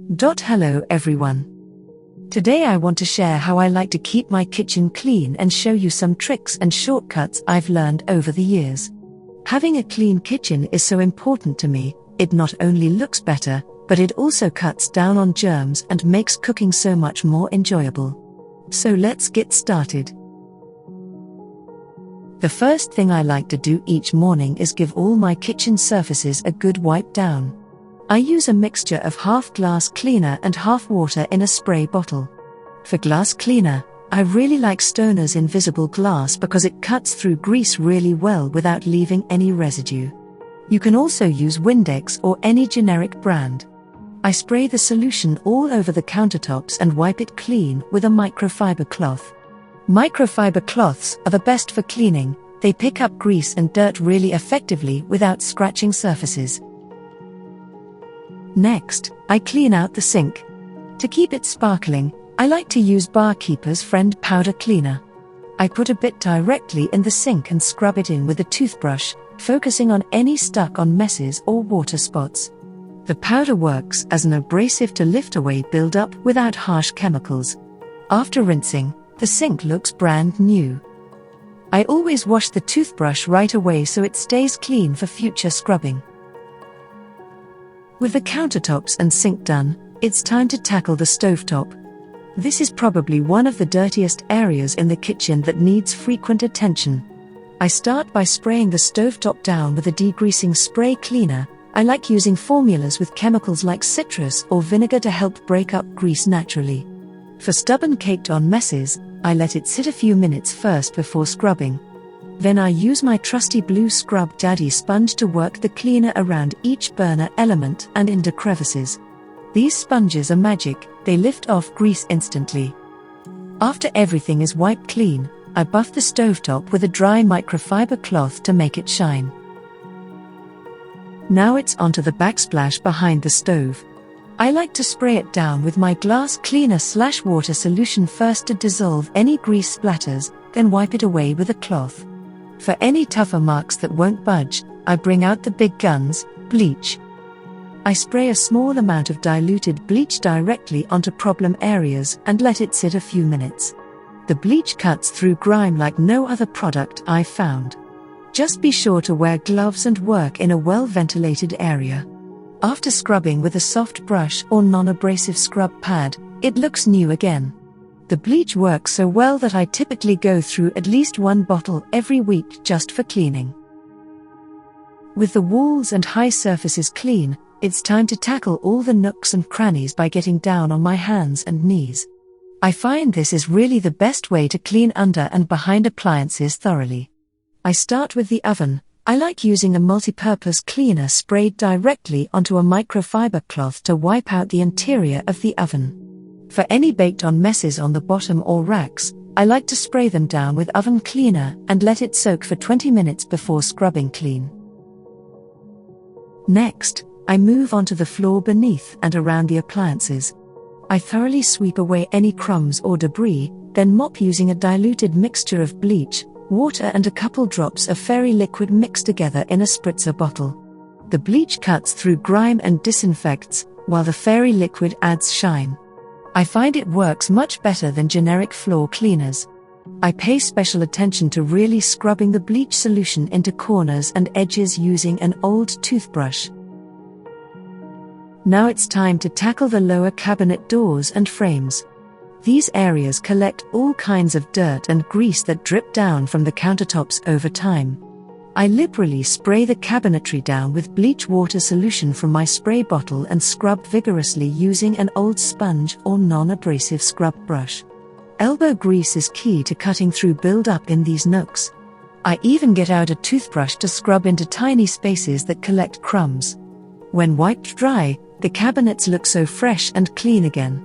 Hello everyone. Today I want to share how I like to keep my kitchen clean and show you some tricks and shortcuts I've learned over the years. Having a clean kitchen is so important to me. It not only looks better, but it also cuts down on germs and makes cooking so much more enjoyable. So let's get started. The first thing I like to do each morning is give all my kitchen surfaces a good wipe down. I use a mixture of half glass cleaner and half water in a spray bottle. For glass cleaner, I really like Stoner's Invisible Glass because it cuts through grease really well without leaving any residue. You can also use Windex or any generic brand. I spray the solution all over the countertops and wipe it clean with a microfiber cloth. Microfiber cloths are the best for cleaning. They pick up grease and dirt really effectively without scratching surfaces. Next, I clean out the sink. To keep it sparkling, I like to use Barkeeper's Friend Powder Cleaner. I put a bit directly in the sink and scrub it in with a toothbrush, focusing on any stuck-on messes or water spots. The powder works as an abrasive to lift away build-up without harsh chemicals. After rinsing, the sink looks brand new. I always wash the toothbrush right away so it stays clean for future scrubbing. With the countertops and sink done, it's time to tackle the stovetop. This is probably one of the dirtiest areas in the kitchen that needs frequent attention. I start by spraying the stovetop down with a degreasing spray cleaner. I like using formulas with chemicals like citrus or vinegar to help break up grease naturally. For stubborn caked-on messes, I let it sit a few minutes first before scrubbing. Then I use my trusty blue Scrub Daddy sponge to work the cleaner around each burner element and into crevices. These sponges are magic, they lift off grease instantly. After everything is wiped clean, I buff the stovetop with a dry microfiber cloth to make it shine. Now it's onto the backsplash behind the stove. I like to spray it down with my glass cleaner/water solution first to dissolve any grease splatters, then wipe it away with a cloth. For any tougher marks that won't budge, I bring out the big guns, bleach. I spray a small amount of diluted bleach directly onto problem areas and let it sit a few minutes. The bleach cuts through grime like no other product I've found. Just be sure to wear gloves and work in a well-ventilated area. After scrubbing with a soft brush or non-abrasive scrub pad, it looks new again. The bleach works so well that I typically go through at least one bottle every week just for cleaning. With the walls and high surfaces clean, it's time to tackle all the nooks and crannies by getting down on my hands and knees. I find this is really the best way to clean under and behind appliances thoroughly. I start with the oven. I like using a multi-purpose cleaner sprayed directly onto a microfiber cloth to wipe out the interior of the oven. For any baked-on messes on the bottom or racks, I like to spray them down with oven cleaner and let it soak for 20 minutes before scrubbing clean. Next, I move onto the floor beneath and around the appliances. I thoroughly sweep away any crumbs or debris, then mop using a diluted mixture of bleach, water and a couple drops of fairy liquid mixed together in a spritzer bottle. The bleach cuts through grime and disinfects, while the fairy liquid adds shine. I find it works much better than generic floor cleaners. I pay special attention to really scrubbing the bleach solution into corners and edges using an old toothbrush. Now it's time to tackle the lower cabinet doors and frames. These areas collect all kinds of dirt and grease that drip down from the countertops over time. I liberally spray the cabinetry down with bleach water solution from my spray bottle and scrub vigorously using an old sponge or non-abrasive scrub brush. Elbow grease is key to cutting through build-up in these nooks. I even get out a toothbrush to scrub into tiny spaces that collect crumbs. When wiped dry, the cabinets look so fresh and clean again.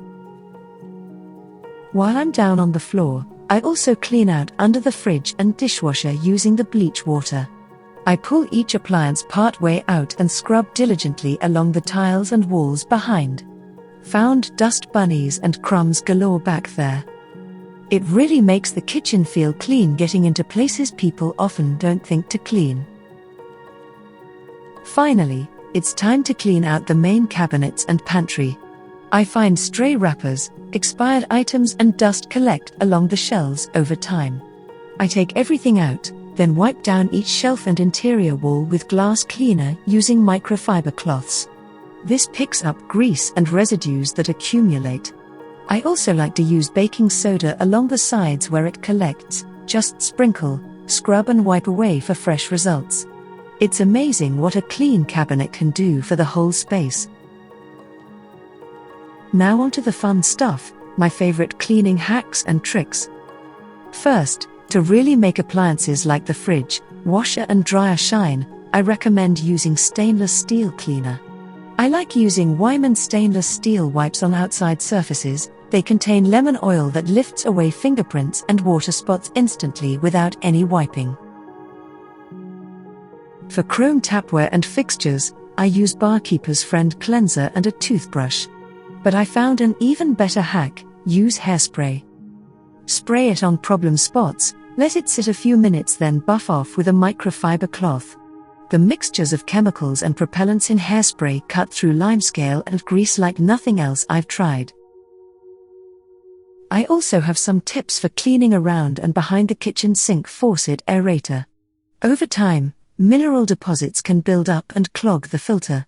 While I'm down on the floor, I also clean out under the fridge and dishwasher using the bleach water. I pull each appliance part way out and scrub diligently along the tiles and walls behind. Found dust bunnies and crumbs galore back there. It really makes the kitchen feel clean getting into places people often don't think to clean. Finally, it's time to clean out the main cabinets and pantry. I find stray wrappers, expired items and dust collect along the shelves over time. I take everything out, then wipe down each shelf and interior wall with glass cleaner using microfiber cloths. This picks up grease and residues that accumulate. I also like to use baking soda along the sides where it collects. Just sprinkle, scrub and wipe away for fresh results. It's amazing what a clean cabinet can do for the whole space. Now onto the fun stuff, my favorite cleaning hacks and tricks. First, to really make appliances like the fridge, washer and dryer shine, I recommend using stainless steel cleaner. I like using Wyman stainless steel wipes on outside surfaces. They contain lemon oil that lifts away fingerprints and water spots instantly without any wiping. For chrome tapware and fixtures, I use Barkeeper's Friend cleanser and a toothbrush. But I found an even better hack: use hairspray. Spray it on problem spots, let it sit a few minutes, then buff off with a microfiber cloth. The mixtures of chemicals and propellants in hairspray cut through limescale and grease like nothing else I've tried. I also have some tips for cleaning around and behind the kitchen sink faucet aerator. Over time, mineral deposits can build up and clog the filter.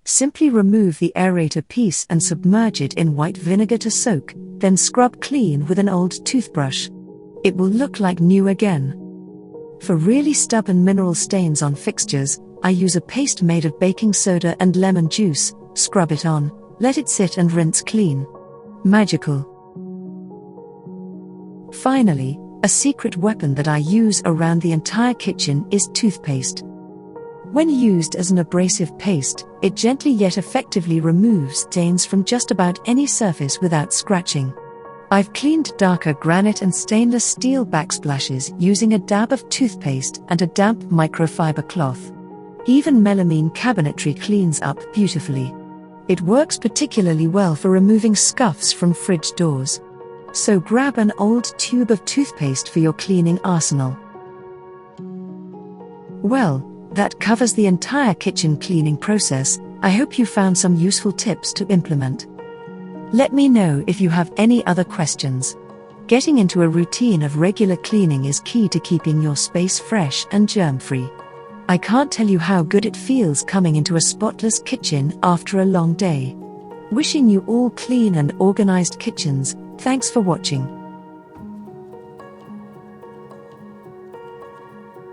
Simply remove the aerator piece and submerge it in white vinegar to soak, then scrub clean with an old toothbrush. It will look like new again. For really stubborn mineral stains on fixtures, I use a paste made of baking soda and lemon juice. Scrub it on, let it sit and rinse clean. Magical. Finally, a secret weapon that I use around the entire kitchen is toothpaste. When used as an abrasive paste, it gently yet effectively removes stains from just about any surface without scratching. I've cleaned darker granite and stainless steel backsplashes using a dab of toothpaste and a damp microfiber cloth. Even melamine cabinetry cleans up beautifully. It works particularly well for removing scuffs from fridge doors. So grab an old tube of toothpaste for your cleaning arsenal. Well, that covers the entire kitchen cleaning process. I hope you found some useful tips to implement. Let me know if you have any other questions. Getting into a routine of regular cleaning is key to keeping your space fresh and germ-free. I can't tell you how good it feels coming into a spotless kitchen after a long day. Wishing you all clean and organized kitchens. Thanks for watching.